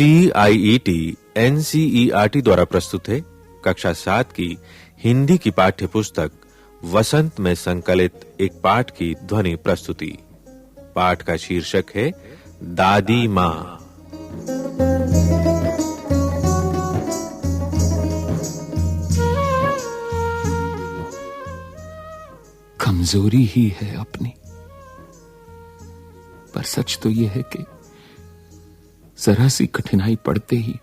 CIET NCERT द्वारा प्रस्तुत है कक्षा 7 की हिंदी की पाठ्य पुस्तक वसंत में संकलित एक पाठ की ध्वनि प्रस्तुति। पाठ का शीर्षक है दादी माँ। कमजोरी ही है अपनी, पर सच तो यह है कि जरा सी कठिनाई पड़ते ही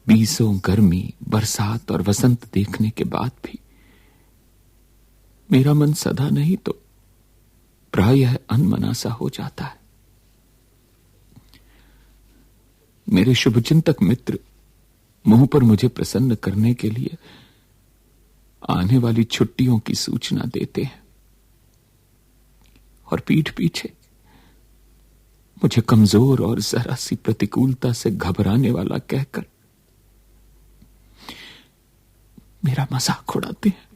बीसों गर्मी, बरसात और वसंत देखने के बाद भी मेरा मन सदा नहीं तो प्रायः अनमना सा हो जाता है। मेरे शुभचिंतक मित्र मुंह पर मुझे प्रसन्न करने के लिए आने वाली छुट्टियों की सूचना देते हैं और पीठ पीछे मुझे कमजोर और जरा सी प्रतिकूलता से घबराने वाला कहकर मेरा मजाक उड़ाते हैं।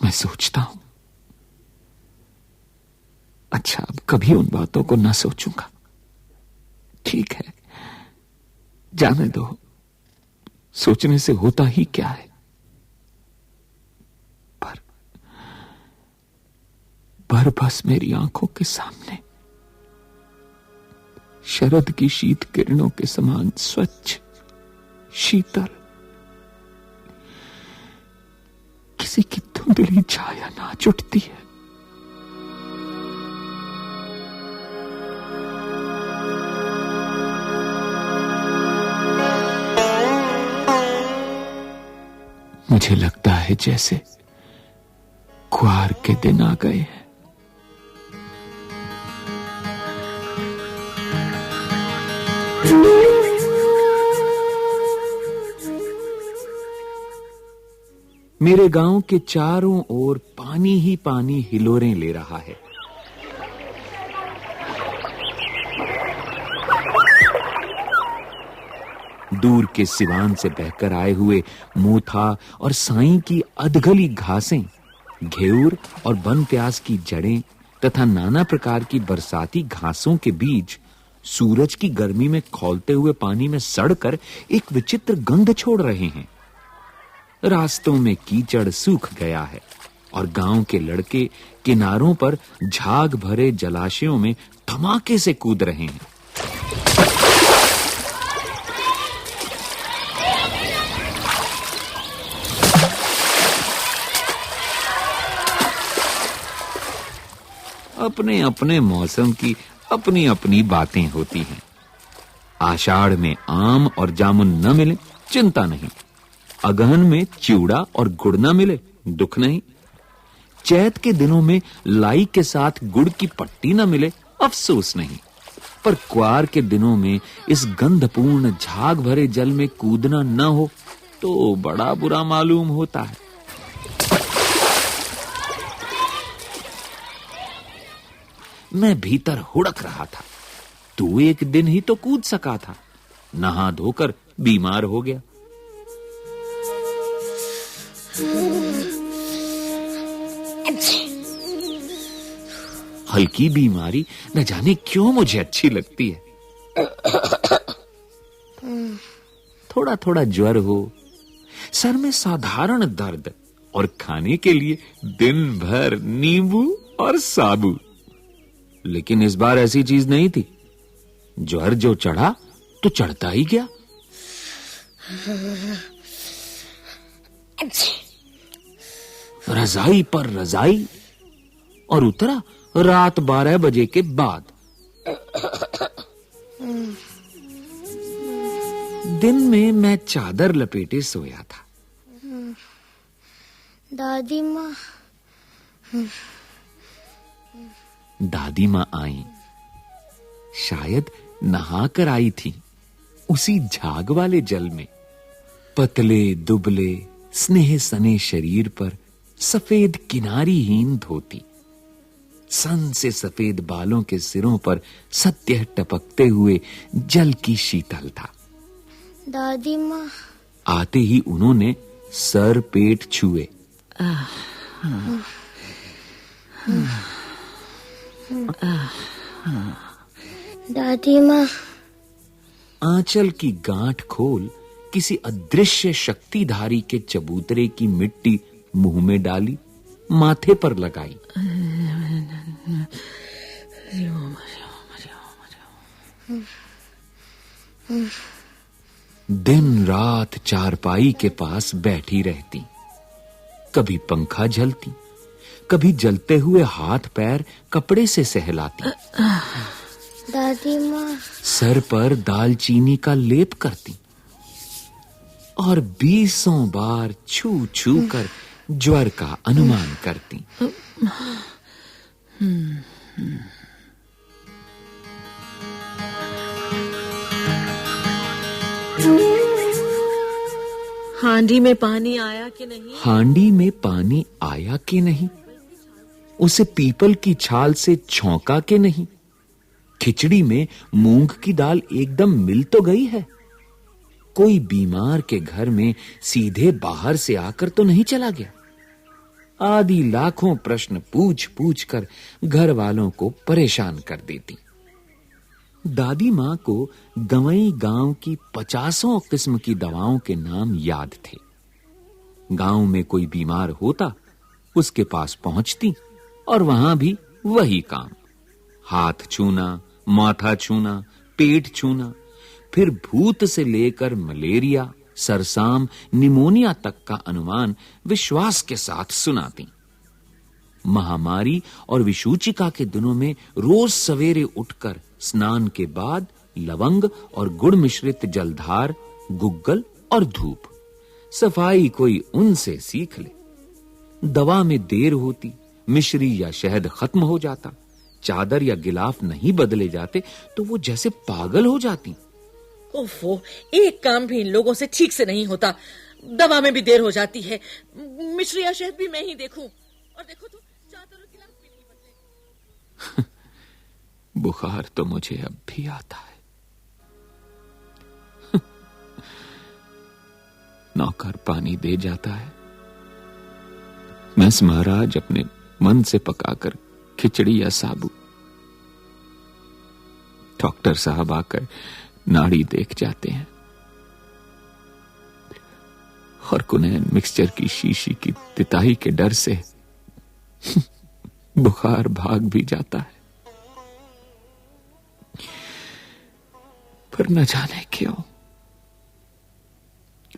मैं सोचता हूं, अच्छा अब कभी उन बातों को ना सोचूंगा। ठीक है, जाने दो, सोचने से होता ही क्या है। पर बस मेरी आंखों के सामने शरद की शीत किरणों के समान स्वच्छ, शीतल किसी की धुंधली छाया नाच उठती है। मुझे लगता है जैसे कुआर के दिन आ गए हैं। मेरे गांव के चारों ओर पानी ही पानी हिलोरें ले रहा है। दूर के सिवान से बहकर आए हुए मोथा और साई की अधगली घासें, घेऊर और वन प्याज की जड़ें तथा नाना प्रकार की बरसाती घासों के बीज सूरज की गर्मी में खौलते हुए पानी में सड़कर एक विचित्र गंध छोड़ रहे हैं। रास्तों में कीचड़ सूख गया है और गांव के लड़के किनारों पर झाग भरे जलाशयों में धमाके से कूद रहे हैं। अपने अपने मौसम की अपनी अपनी बातें होती हैं। आषाढ़ में आम और जामुन न मिले, चिंता नहीं। अगहन में चिवड़ा और गुड़ न मिले, दुख नहीं। चैत के दिनों में लाई के साथ गुड़ की पट्टी न मिले, अफसोस नहीं। पर क्वार के दिनों में इस गंधपूर्ण झाग भरे जल में कूदना न हो तो बड़ा बुरा मालूम होता है। मैं भीतर हुड़क रहा था। तू एक दिन ही तो कूद सका था, नहा धोकर बीमार हो गया। हल्की बीमारी न जाने क्यों मुझे अच्छी लगती है। थोड़ा थोड़ा ज्वर हो, सर में साधारण दर्द और खाने के लिए दिन भर नींबू और साबु। लेकिन इस बार ऐसी चीज नहीं थी। ज्वर जो चढ़ा तो चढ़ता ही गया। रजाई पर रजाई और उतरा रात 12 बजे के बाद। दिन में मैं चादर लपेटे सोया था। दादी माँ आई। शायद नहा कर आई थी उसी झाग वाले जल में। पतले दुबले स्नेह सने शरीर पर सफेद किनारीहीन धोती, सन से सफेद बालों के सिरों पर सत्य टपकते हुए जल की शीतल था। दादी माँ आते ही उन्होंने सर पेट छुए। दादी माँ। आंचल की गांठ खोल किसी अदृश्य शक्तिधारी के चबूतरे की मिट्टी मुंह में डाली, माथे पर लगाई। दिन रात चारपाई के पास बैठी रहती, कभी पंखा झलती, कभी जलते हुए हाथ पैर कपड़े से सहलाती। दादी माँ। सर पर दालचीनी का लेप करती और 20 बार छू छू कर ज्वर का अनुमान करती। हांडी में पानी आया कि नहीं? हांडी में पानी आया कि नहीं? उसे पीपल की छाल से छौंका कि नहीं? खिचड़ी में मूंग की दाल एकदम मिल तो गई है? कोई बीमार के घर में सीधे बाहर से आकर तो नहीं चला गया? आदि लाखों प्रश्न पूछ पूछ कर घर वालों को परेशान कर देती। दादी मां को गवई गांव की 50 किस्म की दवाओं के नाम याद थे। गांव में कोई बीमार होता, उसके पास पहुंचती और वहां भी वही काम, हाथ छूना, माथा छूना, पेट छूना, फिर भूत से लेकर मलेरिया, सरसाम, निमोनिया तक का अनुमान विश्वास के साथ सुनाती। महामारी और विषूचिका के दिनों में रोज सवेरे उठकर स्नान के बाद लवंग और गुड़ मिश्रित जलधार, गुग्गल और धूप, सफाई कोई उनसे सीख ले। दवा में देर होती, मिश्री या शहद खत्म हो जाता, चादर या गिलाफ नहीं बदले जाते तो वो जैसे पागल हो जाती। ओफो, एक काम भी इन लोगों से ठीक से नहीं होता। दवा में भी देर हो जाती है, मिश्री या शहद भी मैं ही देखूं, और देखो तो चादर और गिलाफ भी नहीं बदले। बुखार तो मुझे अब भी आता है। नौकर पानी दे जाता है, मैस महाराज अपने मन से पकाकर खिचड़ी या साबू, डॉक्टर साहब आकर नाड़ी देख जाते हैं और कुनैन मिक्सचर की शीशी की तिताई के डर से बुखार भाग भी जाता है। पर न जाने क्यों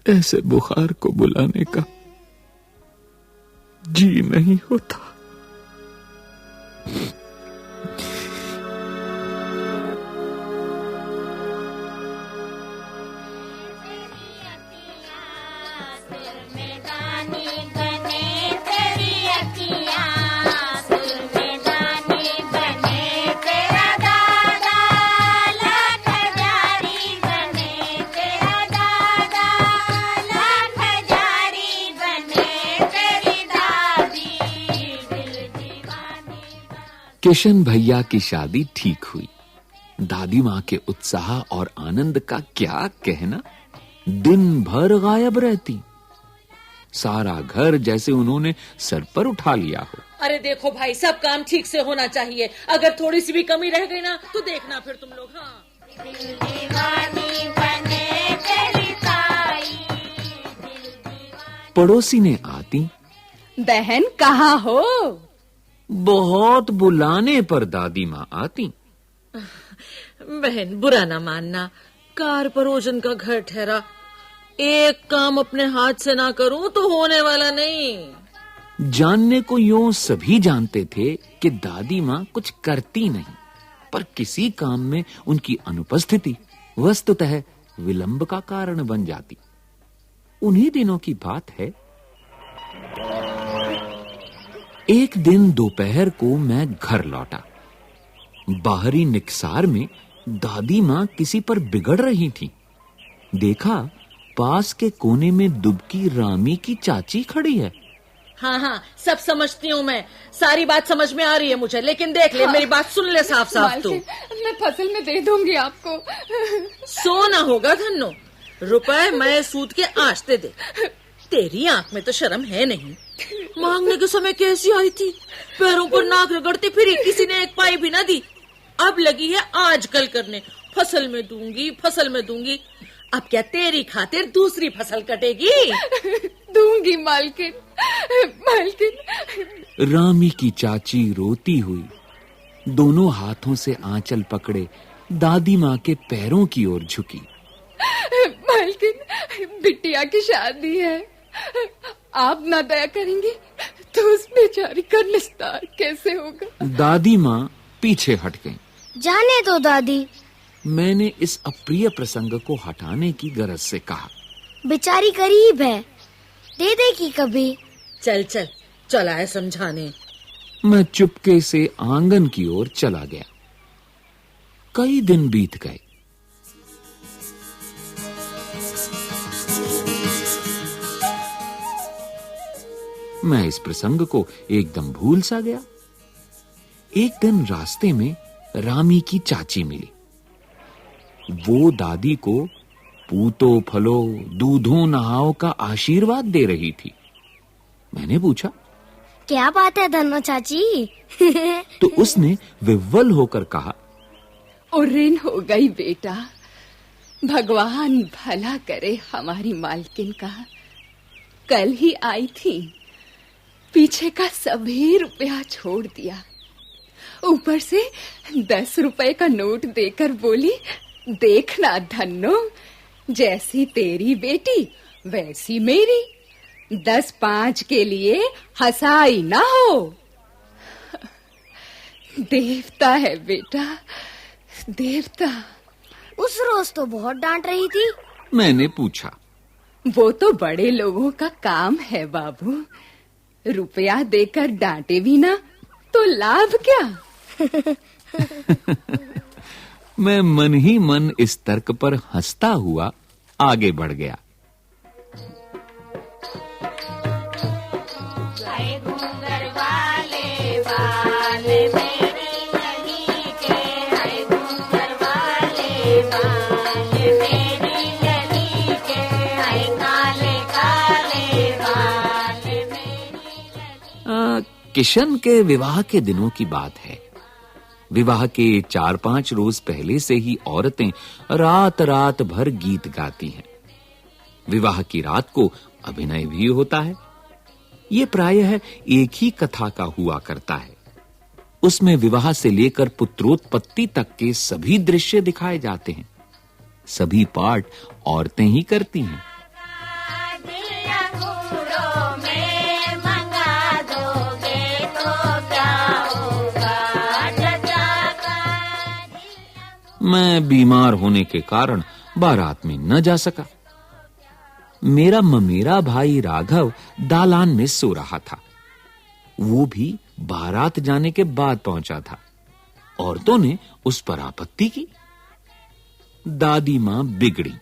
ऐसे बुखार को बुलाने का जी नहीं होता। किशन भैया की शादी ठीक हुई। दादी मां के उत्साह और आनंद का क्या कहना। दिन भर गायब रहती, सारा घर जैसे उन्होंने सर पर उठा लिया हो। अरे देखो भाई, सब काम ठीक से होना चाहिए, अगर थोड़ी सी भी कमी रह गई ना तो देखना फिर तुम लोग। हाँ, पड़ोसी ने आती, बहन कहाँ हो? बहुत बुलाने पर दादी मां आती। बहन बुरा ना मानना, कार परोजन का घर ठहरा, एक काम अपने हाथ से ना करूं तो होने वाला नहीं। जानने को यूं सभी जानते थे कि दादी मां कुछ करती नहीं, पर किसी काम में उनकी अनुपस्थिति वस्तुतः विलंब का कारण बन जाती। उन्हीं दिनों की बात है। एक दिन दोपहर को मैं घर लौटा। बाहरी निकसार में दादी मां किसी पर बिगड़ रही थी। देखा, पास के कोने में दुबकी रामी की चाची खड़ी है। हाँ हाँ, सब समझती हूँ मैं, सारी बात समझ में आ रही है मुझे, लेकिन देख ले, मेरी बात सुन ले साफ साफ। तू, मैं फसल में दे दूंगी आपको। सोना होगा धन्नो, रुपए मैं सूद के आंचते दे। तेरी आंख में तो शर्म है नहीं। मांगने के समय कैसी आई थी, पैरों पर नाक रगड़ती फिरी, किसी ने एक पाई भी ना दी। अब लगी है आजकल करने, फसल में दूंगी, फसल में दूंगी। अब क्या तेरी खातिर दूसरी फसल कटेगी? दूंगी मालकिन, मालकिन। रामी की चाची रोती हुई दोनों हाथों से आंचल पकड़े दादी माँ के पैरों की ओर झुकी। मालकिन, बिटिया की शादी है, आप ना दया करेंगे तो उस बेचारी का निस्तार कैसे होगा? दादी माँ पीछे हट गईं। जाने दो दादी। मैंने इस अप्रिय प्रसंग को हटाने की गरज से कहा, बेचारी गरीब है, दे देगी कभी। चल चल, चला है समझाने। मैं चुपके से आंगन की ओर चला गया। कई दिन बीत गए। मैं इस प्रसंग को एकदम भूल सा गया। एक दिन रास्ते में रामी की चाची मिली। वो दादी को पूतो फलो दूधो नहाओ का आशीर्वाद दे रही थी। मैंने पूछा, क्या बात है धन्नो चाची? तो उसने विह्वल होकर कहा, उर्रिन हो गई बेटा, भगवान भला करे हमारी मालकिन का। कल ही आई थी, पीछे का सभी रुपया छोड़ दिया, ऊपर से 10 रुपए का नोट देकर बोली, देखना धन्नो, जैसी तेरी बेटी वैसी मेरी, 10-5 के लिए हंसाई ना हो। देवता है बेटा, देवता। उस रोज तो बहुत डांट रही थी। मैंने पूछा, वो तो बड़े लोगों का काम है बाबू, रुपया देकर डांटे भी ना तो लाभ क्या? मैं मन ही मन इस तर्क पर हंसता हुआ आगे बढ़ गया। किशन के विवाह के दिनों की बात है। विवाह के 4-5 रोज पहले से ही औरतें रात रात भर गीत गाती हैं। विवाह की रात को अभिनय भी होता है। ये प्रायः एक ही कथा का हुआ करता है। उसमें विवाह से लेकर पुत्रोत्पत्ति तक के सभी दृश्य दिखाए जाते हैं। सभी पाठ औरतें ही करती हैं। मैं बीमार होने के कारण बारात में न जा सका। मेरा ममेरा भाई राघव दालान में सो रहा था। वो भी बारात जाने के बाद पहुंचा था। औरतों ने उस पर आपत्ति की। दादी मां बिगड़ी।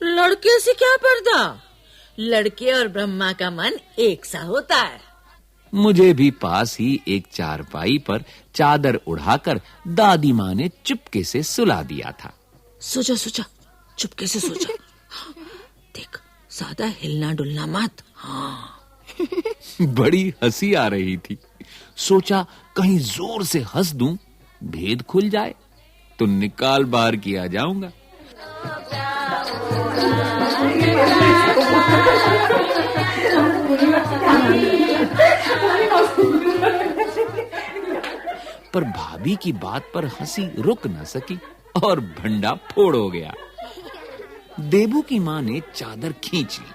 लड़के से क्या पर्दा, लड़के और ब्रह्मा का मन एक सा होता है। मुझे भी पास ही एक चारपाई पर चादर उड़ाकर दादी मां ने चुपके से सुला दिया था। सोचा सोचा, चुपके से सोचा। देख, ज्यादा हिलना डुलना मत। हाँ। बड़ी हंसी आ रही थी। सोचा कहीं जोर से हंस दूं, भेद खुल जाए तो निकाल बाहर किया जाऊंगा। पर भाभी की बात पर हंसी रुक न सकी और भंडा फोड़ हो गया। देबू की मां ने चादर खींच ली।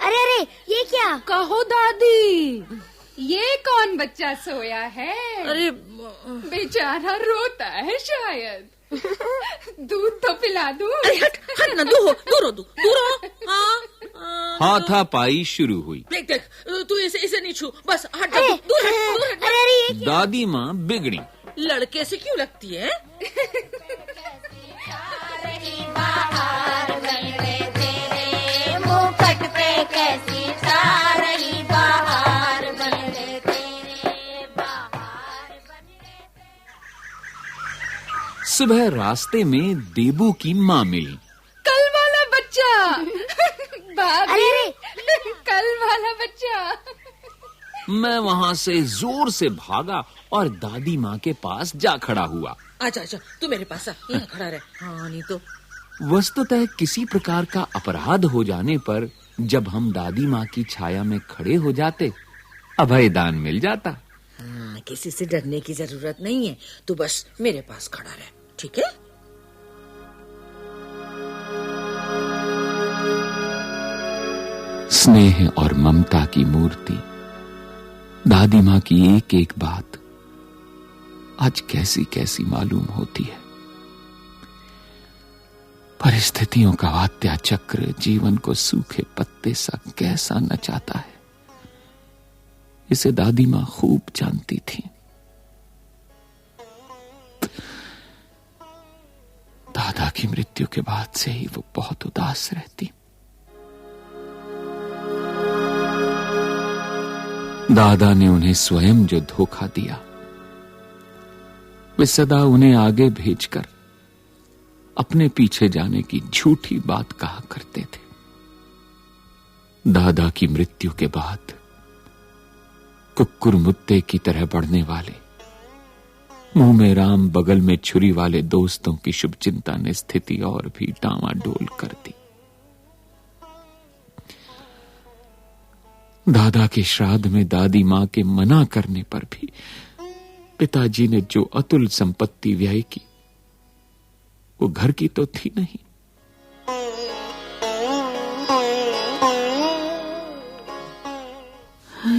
अरे अरे, ये क्या? कहो दादी, ये कौन बच्चा सोया है? अरे बेचारा रोता है शायद। दूध तो पिला दूं? अरे हट हट ना, दूर हो। हाँ, हाथापाई शुरू हुई। देख देख, तू इसे नहीं छू, बस हट जा, दूर हट। अरे अरे, ये क्या? दादी मां बिगड़ी। लड़के से क्यों लगती है? सुबह रास्ते में देबू की मां मिली। कल वाला बच्चा। भाभी, अरे कल वाला बच्चा। मैं वहां से जोर से भागा और दादी माँ के पास जा खड़ा हुआ। आजा आजा, तू मेरे पास आ, यहाँ खड़ा रहे। हाँ, नहीं तो वस्तुतः किसी प्रकार का अपराध हो जाने पर जब हम दादी माँ की छाया में खड़े हो जाते, अभयदान मिल जाता। हाँ, किसी से डरने की जरूरत नहीं है, तू बस मेरे पास खड़ा रहे, ठीक है? स्नेह और ममता की मूर्ति दादी माँ की एक एक बात आज कैसी कैसी मालूम होती है। परिस्थितियों का वात्या चक्र जीवन को सूखे पत्ते सा कैसा नचाता है, इसे दादी माँ खूब जानती थी। दादा की मृत्यु के बाद से ही वो बहुत उदास रहती। दादा ने उन्हें स्वयं जो धोखा दिया, वे सदा उन्हें आगे भेजकर अपने पीछे जाने की झूठी बात कहा करते थे। दादा की मृत्यु के बाद कुक्कुर मुत्ते की तरह बढ़ने वाले, मुंह में राम बगल में छुरी वाले दोस्तों की शुभचिंता ने स्थिति और भी डामाडोल कर दी। दादा के श्राद्ध में दादी मां के मना करने पर भी पिताजी ने जो अतुल संपत्ति व्यय की, वो घर की तो थी नहीं।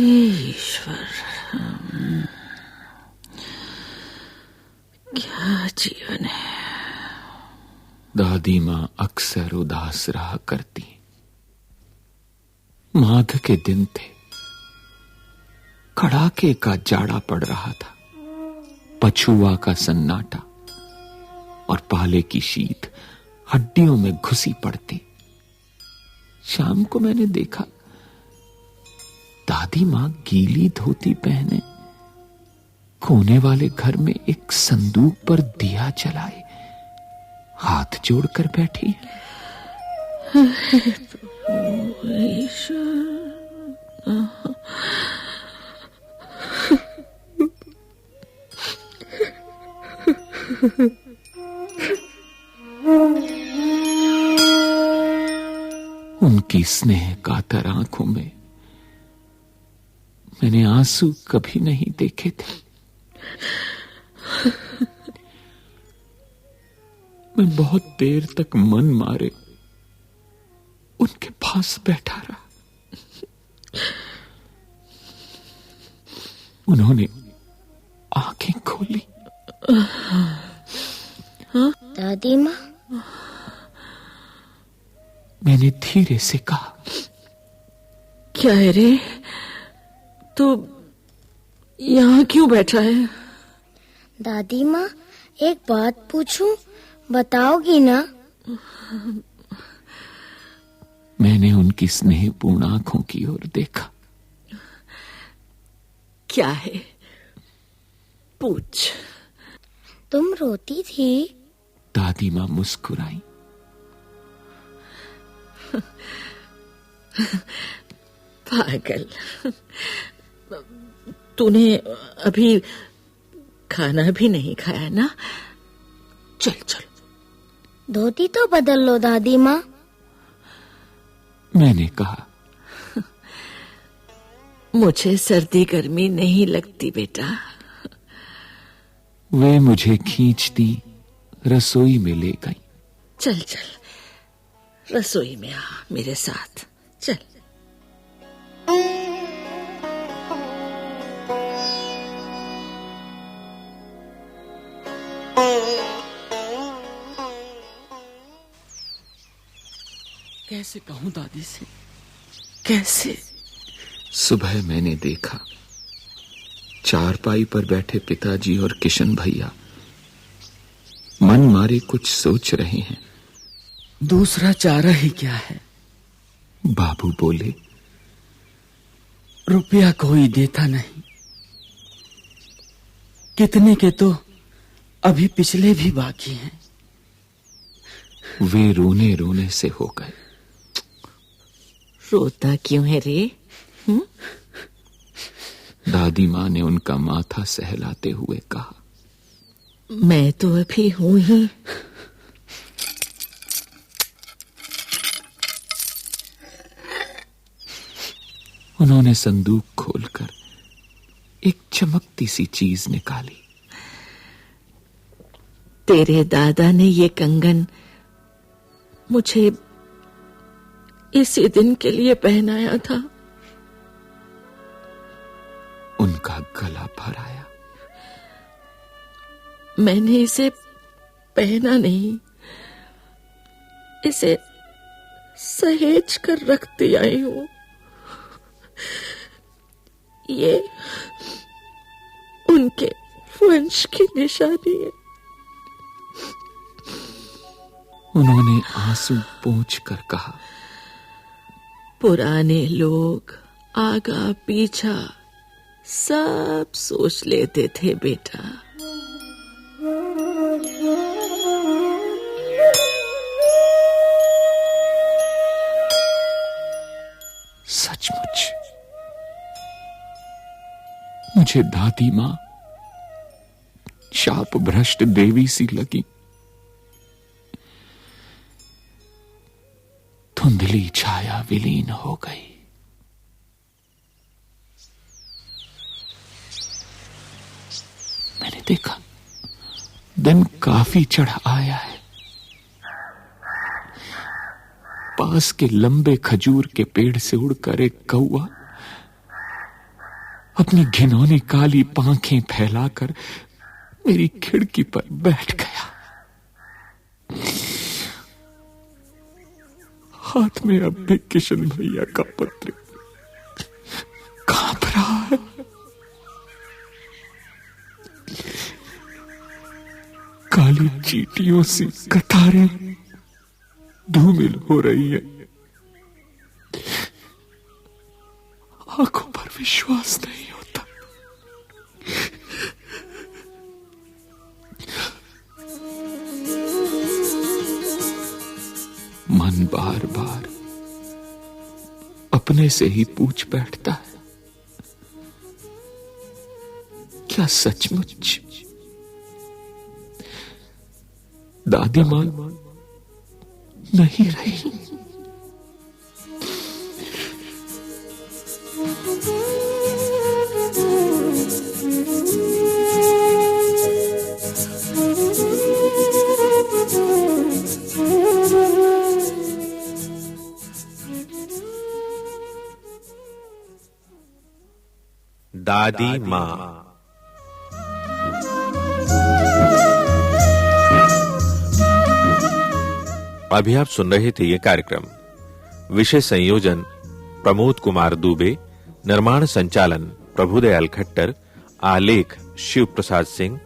ईश्वर, क्या जीवन है। दादी मां अक्सर उदास रहा करती। माघ के दिन थे, कड़ाके का जाड़ा पड़ रहा था, पछुआ का सन्नाटा और पाले की शीत हड्डियों में घुसी पड़ती। शाम को मैंने देखा दादी मां गीली धोती पहने कोने वाले घर में एक संदूक पर दिया जलाए हाथ जोड़कर बैठी है। उनकी स्नेह कातर आंखों में मैंने आंसू कभी नहीं देखे थे। मैं बहुत देर तक मन मारे उनके पास बैठा रहा। उन्होंने आंखें खोली। दादी माँ, मैंने धीरे से कहा, क्या है रे, तू यहाँ क्यों बैठा है? दादी माँ, एक बात पूछूं, बताओगी ना? मैंने उनकी स्नेहपूर्ण आंखों की ओर देखा। क्या है, पूछ। तुम रोती थी? दादी मां मुस्कुराई। पागल, तूने अभी खाना भी नहीं खाया ना? चल चल, धोती तो बदल लो दादी माँ। मैंने कहा, मुझे सर्दी गर्मी नहीं लगती बेटा। वे मुझे खींचती रसोई में ले गई। चल चल, रसोई में आ मेरे साथ, चल। कैसे कहूं दादी से, कैसे? सुबह मैंने देखा चारपाई पर बैठे पिताजी और किशन भैया मन मारे कुछ सोच रहे हैं। दूसरा चारा ही क्या है? बाबू बोले, रुपया कोई देता नहीं, कितने के तो अभी पिछले भी बाकी हैं। वे रोने रोने से हो गए। रोता क्यों है रे? दादी माँ ने उनका माथा सहलाते हुए कहा, मैं तो अभी हूं ही। उन्होंने संदूक खोलकर एक चमकती सी चीज निकाली। तेरे दादा ने ये कंगन मुझे इसी दिन के लिए पहनाया था। उनका गला भर आया। मैंने इसे पहना नहीं, इसे सहेज कर रखती आई हूं। ये उनके वंश की निशानी है। उन्होंने आंसू पोंछ कर कहा, पुराने लोग आगा पीछा सब सोच लेते थे बेटा। सचमुच मुझे दादी मां शाप भ्रष्ट देवी सी लगी। धुंधली छाया विलीन हो गई। मैंने देखा दिन काफी चढ़ आया है। पास के लंबे खजूर के पेड़ से उड़कर एक कौवा अपनी घिनौनी काली पांखें फैलाकर मेरी खिड़की पर बैठ गया। हाथ में अब भी किशन भैया का पत्र कांप रहा है। काली चींटियों सी कतारें धूमिल हो रही है। आंखों पर विश्वास नहीं होता। मन बार बार अपने से ही पूछ बैठता है, क्या सचमुच दादी मां नहीं रही? दादी मां। अभी आप सुन रहे थे ये कार्यक्रम। विषय संयोजन प्रमोद कुमार दुबे, निर्माण संचालन प्रभुदयाल खट्टर, आलेख शिव प्रसाद सिंह,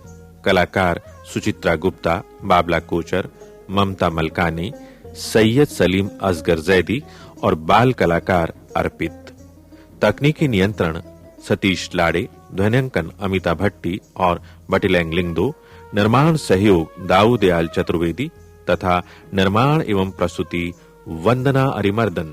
कलाकार सुचित्रा गुप्ता, बाबला कोचर, ममता मलकानी, सैयद सलीम असगर जैदी और बाल कलाकार अर्पित। तकनीकी नियंत्रण सतीश लाड़े, ध्वन्यांकन अमिता भट्टी और बटिलैंग लिंगदो, निर्माण सहयोग दाऊदयाल चतुर्वेदी तथा निर्माण एवं प्रस्तुति वंदना अरिमर्दन।